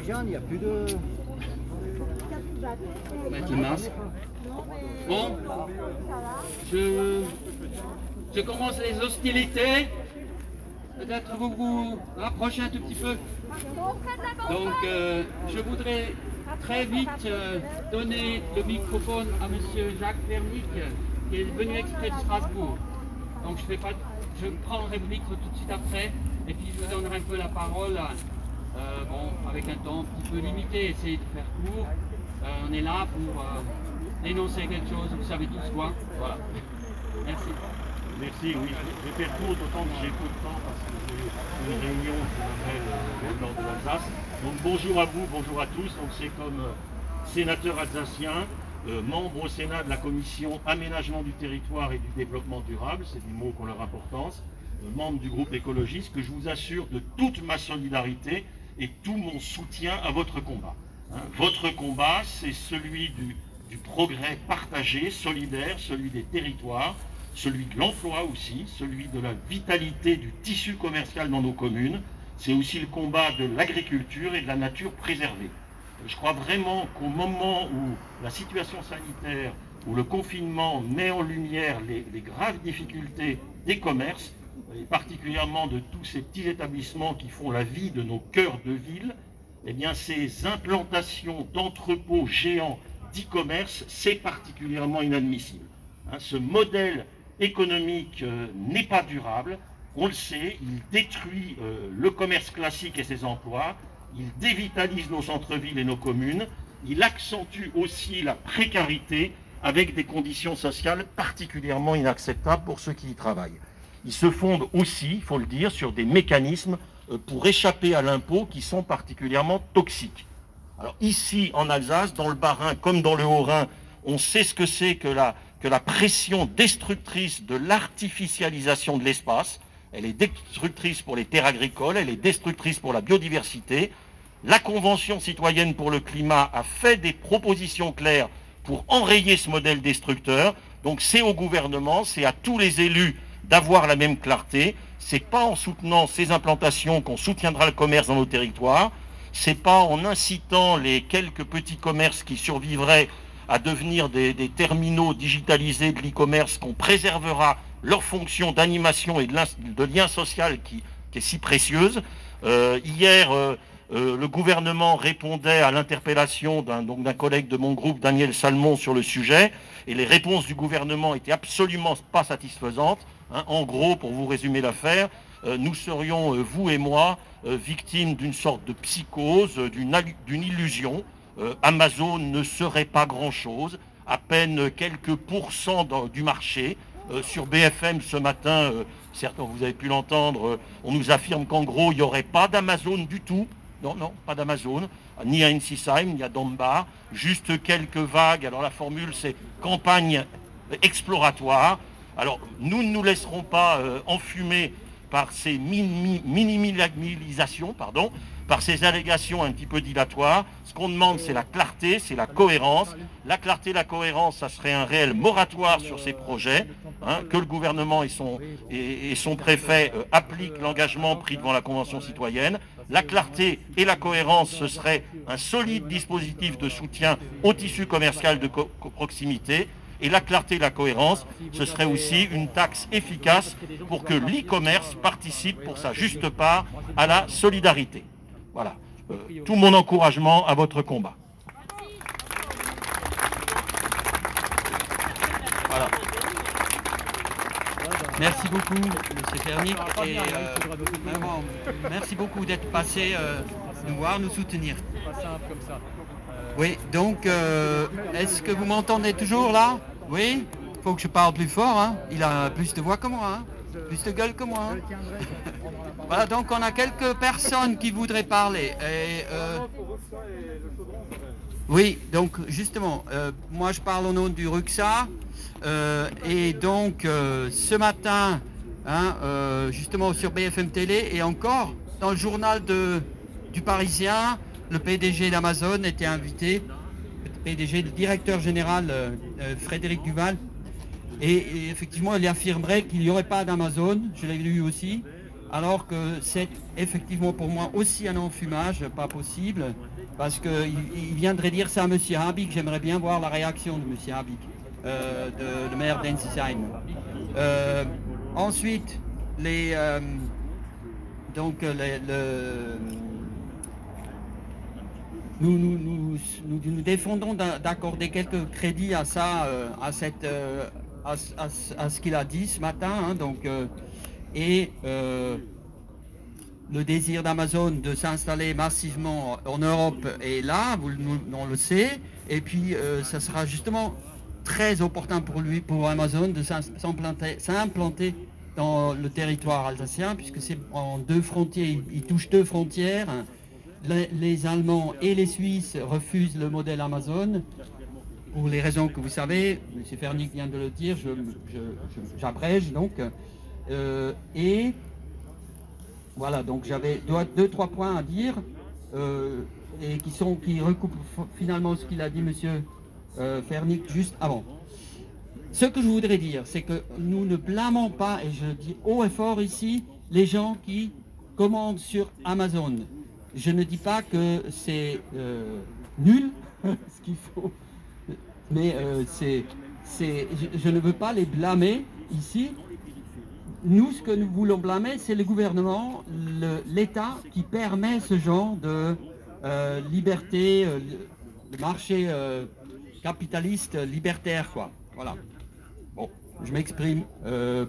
Jeanne, il n'y a plus de... Mettre le masque. Bon, je commence les hostilités. Peut-être vous vous rapprochez un tout petit peu. Donc, je voudrais très vite donner le microphone à monsieur Jacques Vernick, qui est venu exprès de Strasbourg. Donc, je prendrai le micro tout de suite après, et puis je vous donnerai un peu la parole. Bon, avec un temps un petit peu limité, essayez de faire court. On est là pour dénoncer quelque chose, vous savez tous quoi. Voilà. Merci. Merci, oui. Je vais faire court, d'autant que j'ai peu de temps parce que j'ai une réunion qui m'appelle au nord de l'Alsace. Donc bonjour à vous, bonjour à tous. Donc c'est comme sénateur alsacien, membre au Sénat de la commission aménagement du territoire et du développement durable, c'est des mots qui ont leur importance, membre du groupe écologiste, que je vous assure de toute ma solidarité et tout mon soutien à votre combat. Votre combat, c'est celui du progrès partagé, solidaire, celui des territoires, celui de l'emploi aussi, celui de la vitalité du tissu commercial dans nos communes. C'est aussi le combat de l'agriculture et de la nature préservée. Je crois vraiment qu'au moment où la situation sanitaire, où le confinement met en lumière les graves difficultés des commerces, et particulièrement de tous ces petits établissements qui font la vie de nos cœurs de ville, eh bien ces implantations d'entrepôts géants d'e-commerce, c'est particulièrement inadmissible. Ce modèle économique n'est pas durable, on le sait, il détruit le commerce classique et ses emplois, il dévitalise nos centres-villes et nos communes, il accentue aussi la précarité avec des conditions sociales particulièrement inacceptables pour ceux qui y travaillent. Il se fonde aussi, il faut le dire, sur des mécanismes pour échapper à l'impôt qui sont particulièrement toxiques. Alors ici, en Alsace, dans le Bas-Rhin comme dans le Haut-Rhin, on sait ce que c'est que la pression destructrice de l'artificialisation de l'espace. Elle est destructrice pour les terres agricoles, elle est destructrice pour la biodiversité. La Convention citoyenne pour le climat a fait des propositions claires pour enrayer ce modèle destructeur. Donc c'est au gouvernement, c'est à tous les élus d'avoir la même clarté. C'est pas en soutenant ces implantations qu'on soutiendra le commerce dans nos territoires. C'est pas en incitant les quelques petits commerces qui survivraient à devenir des terminaux digitalisés de l'e-commerce qu'on préservera leur fonction d'animation et de lien social qui est si précieuse. Hier, le gouvernement répondait à l'interpellation d'un collègue de mon groupe, Daniel Salmon, sur le sujet, et les réponses du gouvernement étaient absolument pas satisfaisantes. En gros, pour vous résumer l'affaire, nous serions, vous et moi, victimes d'une sorte de psychose, d'une illusion. Amazon ne serait pas grand-chose, à peine quelques pourcents du marché. Sur BFM ce matin, certes vous avez pu l'entendre, on nous affirme qu'en gros il n'y aurait pas d'Amazon du tout. Non, non, pas d'Amazon, ni à Ensisheim, ni à Dombar, juste quelques vagues. Alors la formule c'est campagne exploratoire. Alors nous ne nous laisserons pas enfumer par ces minimalisations, par ces allégations un petit peu dilatoires. Ce qu'on demande, c'est la clarté, c'est la cohérence. La clarté, la cohérence, ça serait un réel moratoire sur ces projets, que le gouvernement et son préfet appliquent l'engagement pris devant la Convention citoyenne. La clarté et la cohérence, ce serait un solide dispositif de soutien au tissu commercial de proximité. Et la clarté et la cohérence, ce serait aussi une taxe efficace pour que l'e-commerce participe pour sa juste part à la solidarité. Voilà. Tout mon encouragement à votre combat. Voilà. Merci beaucoup, M. Fernic. Et vraiment, merci beaucoup d'être passé nous voir, nous soutenir. Oui, donc, est-ce que vous m'entendez toujours là? Oui, il faut que je parle plus fort, hein. Il a plus de voix que moi, hein. Plus de gueule que moi. Hein. Voilà, donc on a quelques personnes qui voudraient parler. Et, oui, donc justement, moi je parle au nom du RUCSA. Et donc, ce matin, hein, justement sur BFM Télé, et encore dans le journal du Parisien, le PDG d'Amazon était invité. PDG, le directeur général Frédéric Duval. Et effectivement, il affirmerait qu'il n'y aurait pas d'Amazon, je l'ai lu aussi, alors que c'est effectivement pour moi aussi un enfumage, pas possible, parce qu'il viendrait dire ça à M. Habig. J'aimerais bien voir la réaction de M. Habig, le maire d'Ensisheim. Ensuite, nous défendons d'accorder quelques crédits à ça, à ce qu'il a dit ce matin, hein, le désir d'Amazon de s'installer massivement en Europe est là, on le sait, et puis ça sera justement très opportun pour Amazon de s'implanter dans le territoire alsacien, puisque c'est en deux frontières, il touche deux frontières. Les Allemands et les Suisses refusent le modèle Amazon, pour les raisons que vous savez, M. Fernick vient de le dire, j'abrège donc. Et voilà, donc j'avais 2-3 points à dire, et qui recoupent finalement ce qu'il a dit M. Fernick juste avant. Ce que je voudrais dire, c'est que nous ne blâmons pas, et je le dis haut et fort ici, les gens qui commandent sur Amazon. Je ne dis pas que c'est nul, ce qu'il faut, mais je ne veux pas les blâmer ici. Nous, ce que nous voulons blâmer, c'est le gouvernement, l'État qui permet ce genre de liberté, le marché capitaliste libertaire, quoi. Voilà. Bon, je m'exprime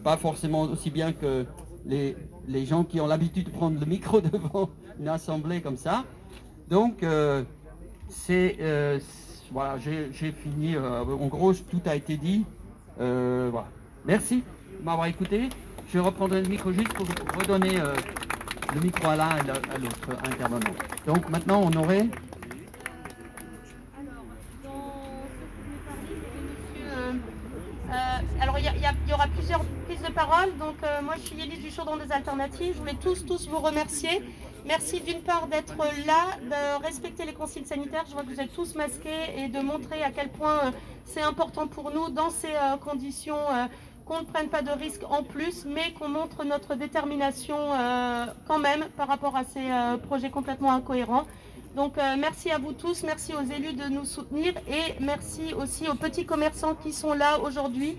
pas forcément aussi bien que les gens qui ont l'habitude de prendre le micro devant une assemblée comme ça. Donc, voilà, j'ai fini. En gros, tout a été dit. Voilà. Merci de m'avoir écouté. Je reprendrai le micro juste pour redonner le micro à l'un et à l'autre intervenant. Donc, maintenant, on aurait... Alors, il y aura plusieurs prises de parole. Donc, moi, je suis Élise du Chaudron des Alternatives. Je voulais tous vous remercier. Merci d'une part d'être là, de respecter les consignes sanitaires. Je vois que vous êtes tous masqués et de montrer à quel point c'est important pour nous dans ces conditions qu'on ne prenne pas de risques en plus, mais qu'on montre notre détermination quand même par rapport à ces projets complètement incohérents. Donc merci à vous tous, merci aux élus de nous soutenir et merci aussi aux petits commerçants qui sont là aujourd'hui,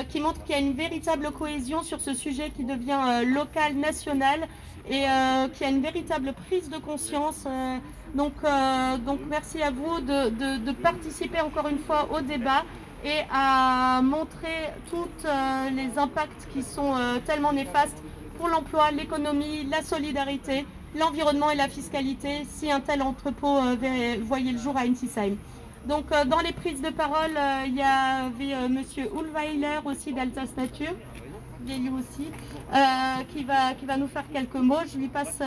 qui montrent qu'il y a une véritable cohésion sur ce sujet qui devient local, national et qui a une véritable prise de conscience. Donc merci à vous de participer encore une fois au débat et à montrer tous les impacts qui sont tellement néfastes pour l'emploi, l'économie, la solidarité, l'environnement et la fiscalité, si un tel entrepôt voyait le jour à Ensisheim. Donc dans les prises de parole, il y avait M. Uhlweiler aussi d'Alsace Nature, élu aussi, qui va nous faire quelques mots. Je lui passe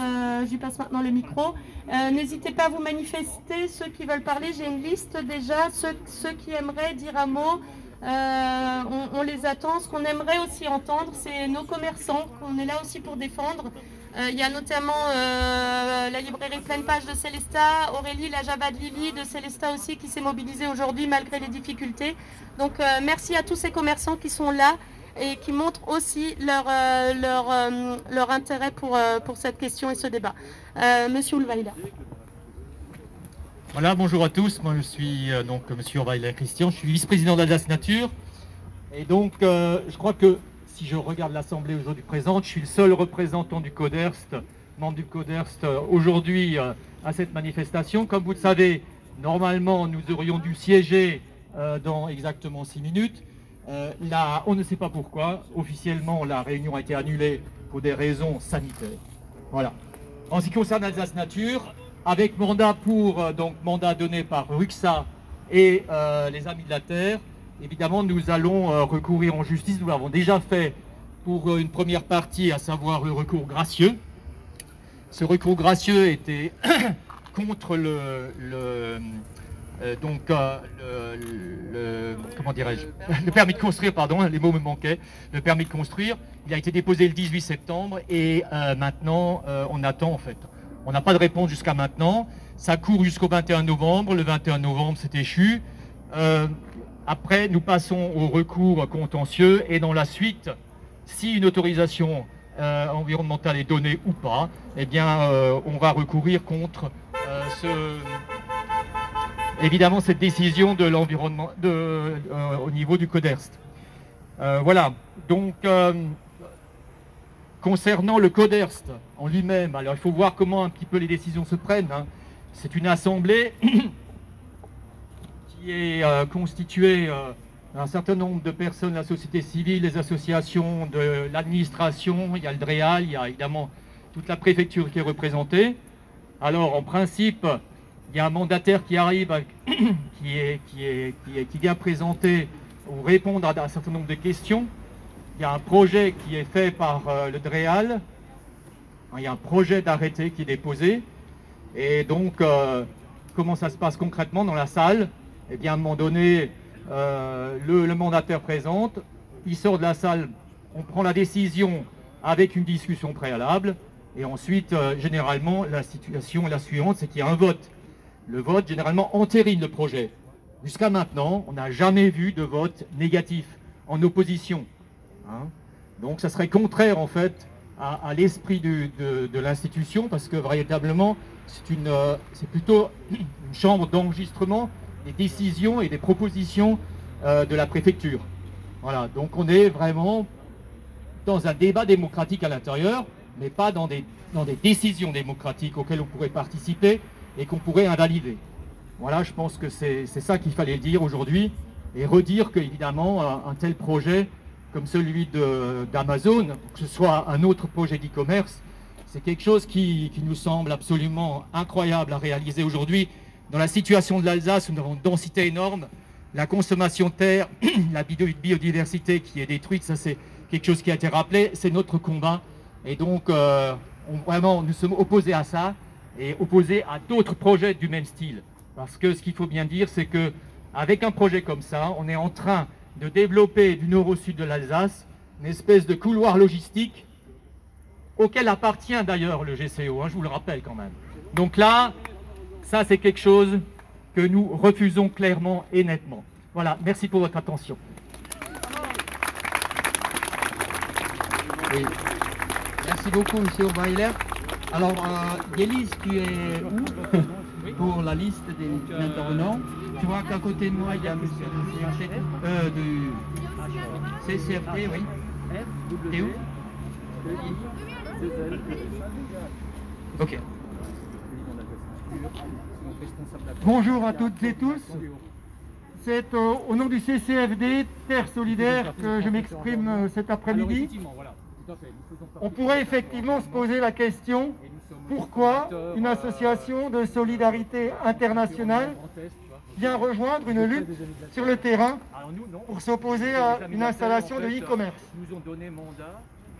maintenant le micro. N'hésitez pas à vous manifester, ceux qui veulent parler, j'ai une liste déjà, ceux qui aimeraient dire un mot, on les attend. Ce qu'on aimerait aussi entendre, c'est nos commerçants, qu'on est là aussi pour défendre. Il y a notamment la librairie Pleine Page de Célestat, Aurélie, la Java de Lily de Célestat aussi, qui s'est mobilisée aujourd'hui malgré les difficultés. Donc merci à tous ces commerçants qui sont là et qui montrent aussi leur intérêt pour cette question et ce débat. Monsieur Uhlweiler. Voilà, bonjour à tous. Moi, je suis donc Monsieur Uhlweiler Christian. Je suis vice-président d'Alsace Nature. Et donc, je crois que si je regarde l'Assemblée aujourd'hui présente, je suis le seul représentant du CODERST, membre du CODERST aujourd'hui à cette manifestation. Comme vous le savez, normalement, nous aurions dû siéger dans exactement 6 minutes. Là, on ne sait pas pourquoi. Officiellement, la réunion a été annulée pour des raisons sanitaires. Voilà. En ce qui concerne Alsace Nature, avec mandat mandat donné par RUXA et les Amis de la Terre, évidemment, nous allons recourir en justice. Nous l'avons déjà fait pour une première partie, à savoir le recours gracieux. Ce recours gracieux était contre comment dirais-je, le permis de construire, pardon, les mots me manquaient, le permis de construire. Il a été déposé le 18 septembre et maintenant on attend en fait. On n'a pas de réponse jusqu'à maintenant. Ça court jusqu'au 21 novembre. Le 21 novembre, c'est échu. Après, nous passons au recours contentieux et dans la suite, si une autorisation environnementale est donnée ou pas, eh bien, on va recourir contre évidemment cette décision de l'environnement au niveau du CODERST. Voilà. Donc, concernant le CODERST en lui-même, alors il faut voir comment un petit peu les décisions se prennent. Hein. C'est une assemblée qui est constituée d'un certain nombre de personnes, la société civile, les associations, de l'administration, il y a le DREAL, il y a évidemment toute la préfecture qui est représentée. Alors en principe, il y a un mandataire qui arrive, qui vient présenter ou répondre à un certain nombre de questions. Il y a un projet qui est fait par le DREAL, il y a un projet d'arrêté qui est déposé. Et donc, comment ça se passe concrètement dans la salle? Eh bien, à un moment donné, le mandataire présente, il sort de la salle, on prend la décision avec une discussion préalable, et ensuite, généralement, la situation est la suivante, c'est qu'il y a un vote. Le vote, généralement, entérine le projet. Jusqu'à maintenant, on n'a jamais vu de vote négatif, en opposition. Hein. Donc, ça serait contraire, en fait, à l'esprit de l'institution, parce que, véritablement, c'est plutôt une chambre d'enregistrement des décisions et des propositions de la préfecture. Voilà, donc on est vraiment dans un débat démocratique à l'intérieur, mais pas dans des décisions démocratiques auxquelles on pourrait participer et qu'on pourrait invalider. Voilà, je pense que c'est ça qu'il fallait dire aujourd'hui, et redire qu'évidemment, un tel projet comme celui d'Amazon, que ce soit un autre projet d'e-commerce, c'est quelque chose qui nous semble absolument incroyable à réaliser aujourd'hui. Dans la situation de l'Alsace, nous avons une densité énorme, la consommation de terre, la biodiversité qui est détruite, ça c'est quelque chose qui a été rappelé, c'est notre combat. Et donc, vraiment, nous sommes opposés à ça et opposés à d'autres projets du même style. Parce que ce qu'il faut bien dire, c'est qu'avec un projet comme ça, on est en train de développer du nord au sud de l'Alsace une espèce de couloir logistique auquel appartient d'ailleurs le GCO, hein, je vous le rappelle quand même. Donc là, ça c'est quelque chose que nous refusons clairement et nettement. Voilà, merci pour votre attention. Oui. Merci beaucoup, monsieur Weiler. Alors, Yélise, tu es où pour la liste des intervenants? Tu vois qu'à côté de moi, il y a monsieur du CCFT, oui. T'es où? Ok. Bonjour à toutes et tous. C'est au nom du CCFD, Terre Solidaire, que je m'exprime cet après-midi. On pourrait effectivement se poser la question, pourquoi une association de solidarité internationale vient rejoindre une lutte sur le terrain pour s'opposer à une installation de e-commerce?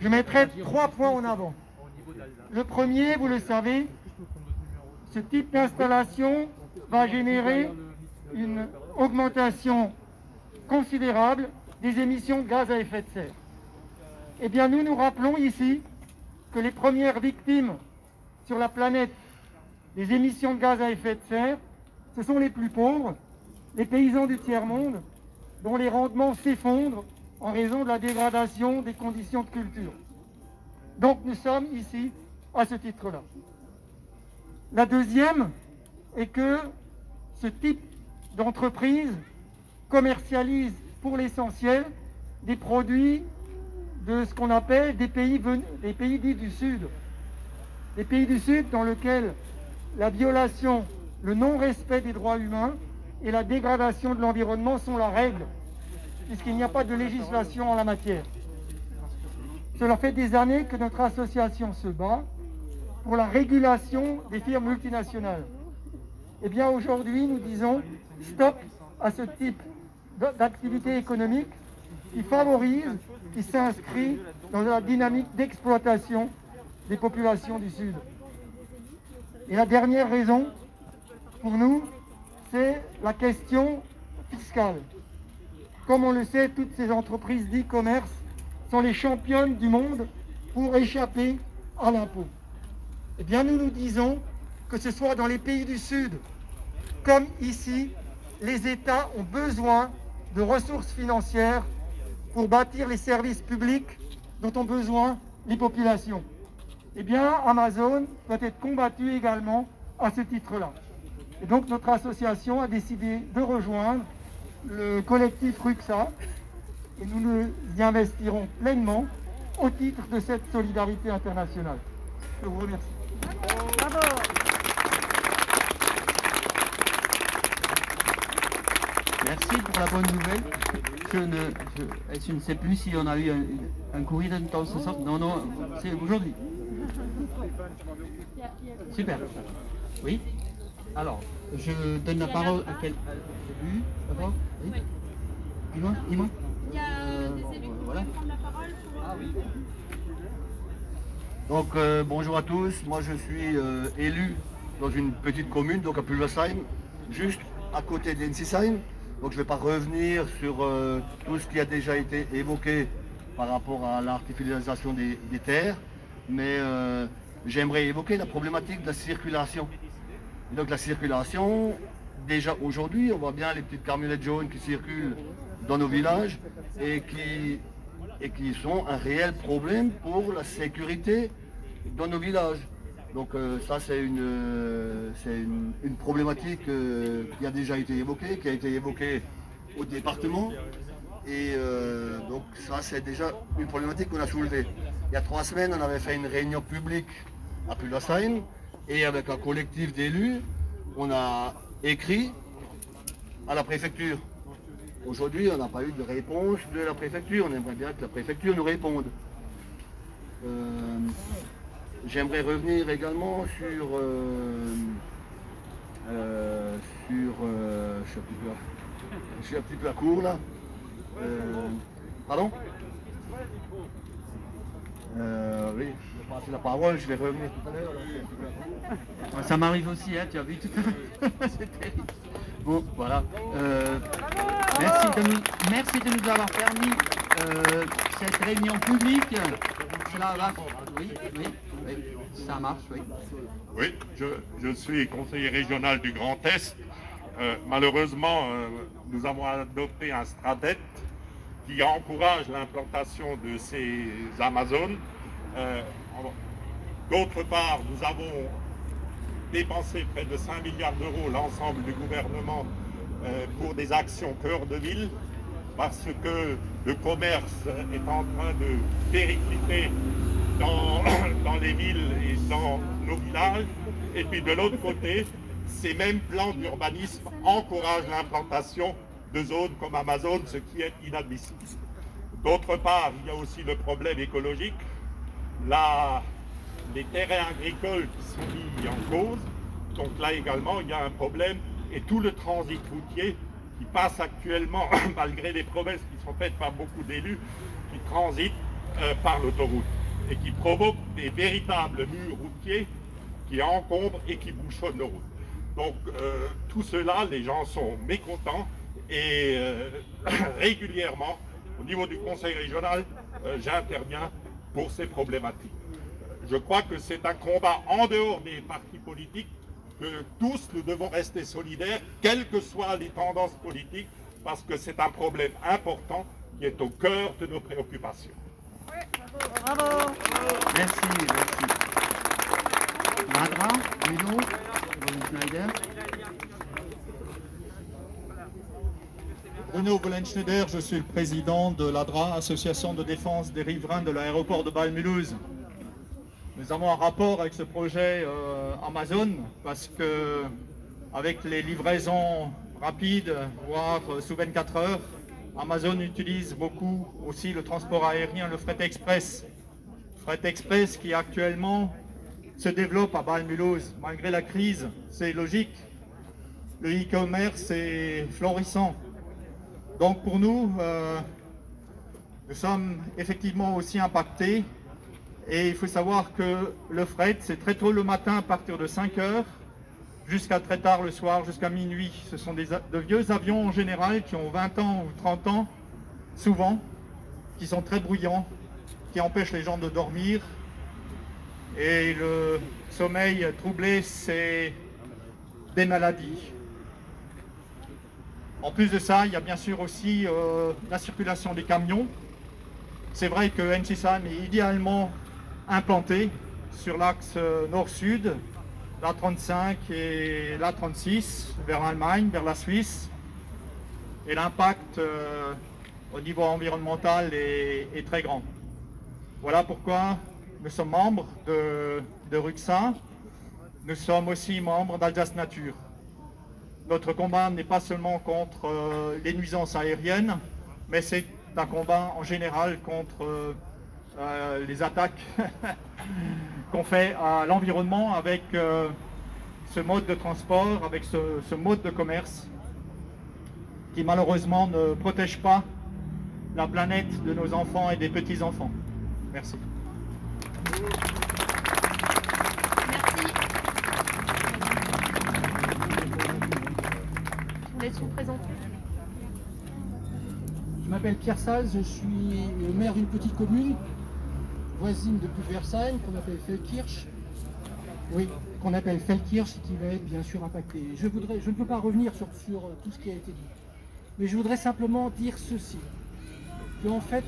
Je mettrai 3 points en avant. Le premier, vous le savez, ce type d'installation va générer une augmentation considérable des émissions de gaz à effet de serre. Eh bien, nous rappelons ici que les premières victimes sur la planète des émissions de gaz à effet de serre, ce sont les plus pauvres, les paysans du tiers-monde, dont les rendements s'effondrent en raison de la dégradation des conditions de culture. Donc nous sommes ici à ce titre-là. La deuxième est que ce type d'entreprise commercialise pour l'essentiel des produits de ce qu'on appelle des pays dits du Sud. Des pays du Sud dans lesquels la violation, le non-respect des droits humains et la dégradation de l'environnement sont la règle, puisqu'il n'y a pas de législation en la matière. Cela fait des années que notre association se bat pour la régulation des firmes multinationales. Eh bien aujourd'hui, nous disons stop à ce type d'activité économique qui favorise, qui s'inscrit dans la dynamique d'exploitation des populations du Sud. Et la dernière raison, pour nous, c'est la question fiscale. Comme on le sait, toutes ces entreprises d'e-commerce sont les championnes du monde pour échapper à l'impôt. Eh bien, nous nous disons que ce soit dans les pays du Sud, comme ici, les États ont besoin de ressources financières pour bâtir les services publics dont ont besoin les populations. Eh bien, Amazon doit être combattu également à ce titre-là. Et donc, notre association a décidé de rejoindre le collectif RUXA et nous nous y investirons pleinement au titre de cette solidarité internationale. Je vous remercie. Bravo. Merci pour la bonne nouvelle. Je ne sais plus si on a eu un courrier dans ce sens. Non, non, c'est aujourd'hui. Super. Oui. Alors, je donne la parole à quel élus d'abord. Oui. Dis-moi, dis-moi. Il y a des élus qui voilà. veulent prendre la parole pour... Ah oui. Donc bonjour à tous, moi je suis élu dans une petite commune, donc à Pulversheim, juste à côté d'Ensisheim. Donc je ne vais pas revenir sur tout ce qui a déjà été évoqué par rapport à l'artificialisation des terres, mais j'aimerais évoquer la problématique de la circulation. Et donc la circulation, déjà aujourd'hui, on voit bien les petites camionnettes jaunes qui circulent dans nos villages et qui sont un réel problème pour la sécurité dans nos villages. Donc ça c'est une problématique qui a déjà été évoquée, qui a été évoquée au département. Et donc ça c'est déjà une problématique qu'on a soulevée. Il y a 3 semaines, on avait fait une réunion publique à Pulversheim et avec un collectif d'élus, on a écrit à la préfecture. Aujourd'hui, on n'a pas eu de réponse de la préfecture. On aimerait bien que la préfecture nous réponde. J'aimerais revenir également sur... je suis un petit peu à court là. Pardon? Oui, je vais passer la parole, je vais revenir tout à l'heure. Ça m'arrive aussi, hein, tu as vu tout à l'heure. C'est terrible. Bon, voilà. Merci de nous avoir permis cette réunion publique. Cela va. Oui, oui, oui, ça marche, oui. Oui, je suis conseiller régional du Grand Est. Malheureusement, nous avons adopté un Stradet qui encourage l'implantation de ces Amazones. D'autre part, nous avons dépensé près de 5 milliards d'euros, l'ensemble du gouvernement, pour des actions cœur de ville, parce que le commerce est en train de péricliter dans les villes et dans nos villages. Et puis de l'autre côté, ces mêmes plans d'urbanisme encouragent l'implantation de zones comme Amazon, ce qui est inadmissible. D'autre part, il y a aussi le problème écologique. Les terrains agricoles qui sont mis en cause, donc là également il y a un problème, et tout le transit routier qui passe actuellement, malgré les promesses qui sont faites par beaucoup d'élus, qui transitent par l'autoroute et qui provoquent des véritables murs routiers qui encombrent et qui bouchonnent nos routes. Donc tout cela, les gens sont mécontents et régulièrement, au niveau du conseil régional, j'interviens pour ces problématiques. Je crois que c'est un combat en dehors des partis politiques, que tous nous devons rester solidaires, quelles que soient les tendances politiques, parce que c'est un problème important qui est au cœur de nos préoccupations. Bravo. Merci, merci. Madra, Bruno, Schneider. Bruno Wollenschneider, je suis le président de l'ADRA, Association de défense des riverains de l'aéroport de Bâle-Mulhouse. Nous avons un rapport avec ce projet Amazon parce que avec les livraisons rapides, voire sous 24 heures, Amazon utilise beaucoup aussi le transport aérien, le fret express. Fret express qui actuellement se développe à Bâle-Mulhouse. Malgré la crise, c'est logique. Le e-commerce est florissant. Donc pour nous, nous sommes effectivement aussi impactés. Et il faut savoir que le fret, c'est très tôt le matin à partir de 5 heures, jusqu'à très tard le soir, jusqu'à minuit. Ce sont de vieux avions en général qui ont 20 ans ou 30 ans, souvent, qui sont très bruyants, qui empêchent les gens de dormir. Et le sommeil troublé, c'est des maladies. En plus de ça, il y a bien sûr aussi la circulation des camions. C'est vrai que Ensisheim est idéalement implanté sur l'axe nord-sud, l'A35 et l'A36, vers l'Allemagne, vers la Suisse. Et l'impact au niveau environnemental est très grand. Voilà pourquoi nous sommes membres de RUCSA. Nous sommes aussi membres d'Alsace Nature. Notre combat n'est pas seulement contre les nuisances aériennes, mais c'est un combat en général contre les attaques qu'on fait à l'environnement avec ce mode de transport, avec ce mode de commerce qui malheureusement ne protège pas la planète de nos enfants et des petits-enfants. Merci. Laisse-vous présenter. Je m'appelle Pierre Salles, je suis le maire d'une petite commune voisine de Pulversheim qu'on appelle Feldkirch. Oui, qu'on appelle Feldkirch et qui va être bien sûr impacté. Je ne peux pas revenir sur tout ce qui a été dit, mais je voudrais simplement dire ceci, qu'en fait,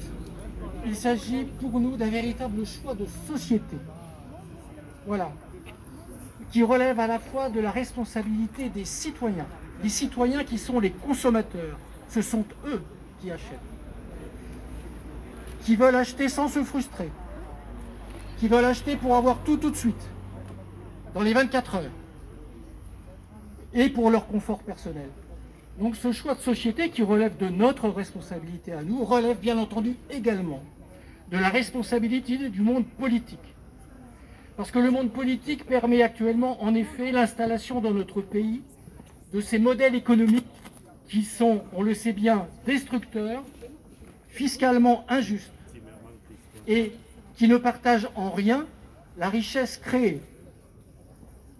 il s'agit pour nous d'un véritable choix de société. Voilà, qui relève à la fois de la responsabilité des citoyens. Les citoyens qui sont les consommateurs, ce sont eux qui achètent, qui veulent acheter sans se frustrer, qui veulent acheter pour avoir tout de suite, dans les 24 heures, et pour leur confort personnel. Donc ce choix de société qui relève de notre responsabilité à nous, relève bien entendu également de la responsabilité du monde politique. Parce que le monde politique permet actuellement en effet l'installation dans notre pays de ces modèles économiques qui sont, on le sait bien, destructeurs, fiscalement injustes et qui ne partagent en rien la richesse créée.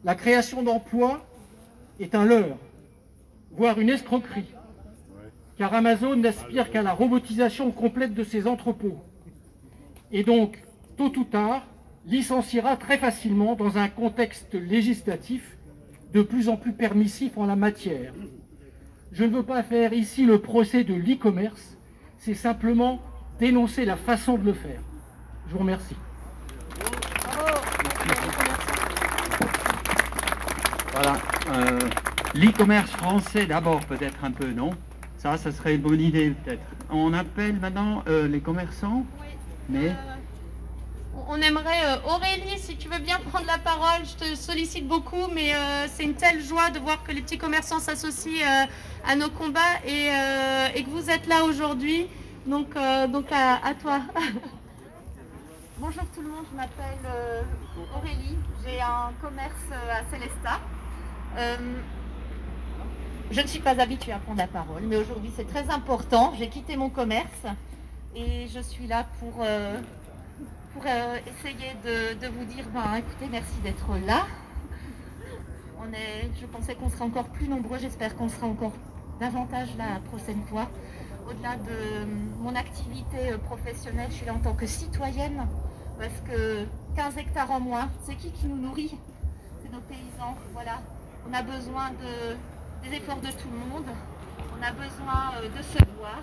La création d'emplois est un leurre, voire une escroquerie, car Amazon n'aspire qu'à la robotisation complète de ses entrepôts et donc, tôt ou tard, licenciera très facilement dans un contexte législatif de plus en plus permissif en la matière. Je ne veux pas faire ici le procès de l'e-commerce, c'est simplement dénoncer la façon de le faire. Je vous remercie. Voilà, l'e-commerce français d'abord peut-être un peu, non? Ça serait une bonne idée peut-être. On appelle maintenant les commerçants, Oui. mais... On aimerait, Aurélie, si tu veux bien prendre la parole, je te sollicite beaucoup, mais c'est une telle joie de voir que les petits commerçants s'associent à nos combats et que vous êtes là aujourd'hui. Donc à toi. Bonjour tout le monde, je m'appelle Aurélie, j'ai un commerce à Célestat. Je ne suis pas habituée à prendre la parole, mais aujourd'hui c'est très important. J'ai quitté mon commerce et je suis là pour essayer de vous dire, écoutez, merci d'être là. Je pensais qu'on serait encore plus nombreux, j'espère qu'on sera encore davantage là la prochaine fois. Au-delà de mon activité professionnelle, je suis là en tant que citoyenne, parce que 15 hectares en moins, c'est qui nous nourrit? C'est nos paysans, voilà. On a besoin des efforts de tout le monde, on a besoin de se voir.